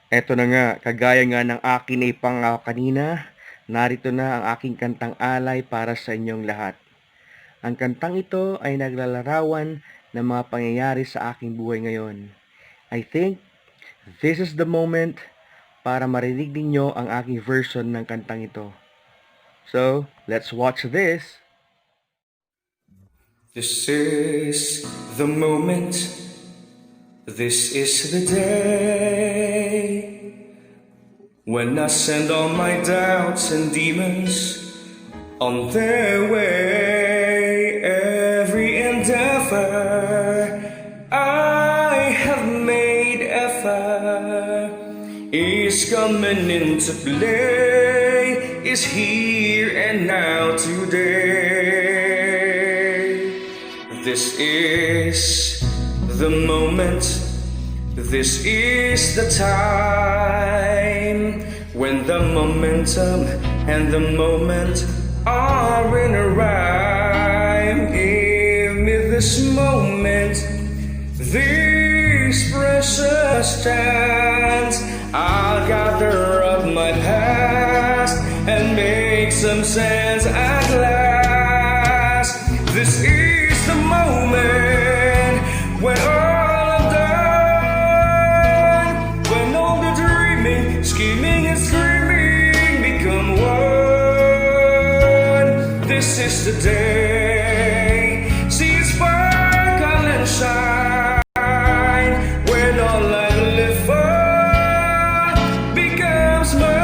Eto na nga, kagaya nga ng akin ay kanina, narito na ang aking kantang alay para sa inyong lahat. Ang kantang ito ay naglalarawan ng mga pangyayari sa aking buhay ngayon. I think this is the moment para marinig ninyo ang aking version ng kantang ito. So, let's watch this! This is the moment, this is the day when I send all my doubts and demons on their way. Every endeavor I have made ever is coming into play, is here and now today. This is the moment, this is the time when the momentum and the moment are in a rhyme. Give me this moment, these precious chance. I'll gather up my past and make some sense at last. This is the moment when all I'm done, when all the dreaming, scheming and screaming become one. This is the day, see it sparkle and shine, when all I've lived for becomes mine.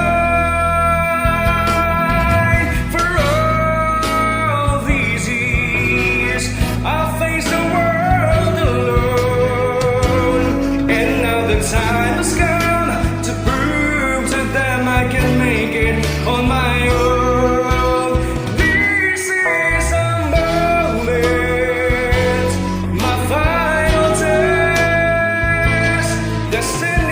For all these years I faced the world alone, and now the time has come to prove to them I can make it on my own. This is a moment, my final test, destined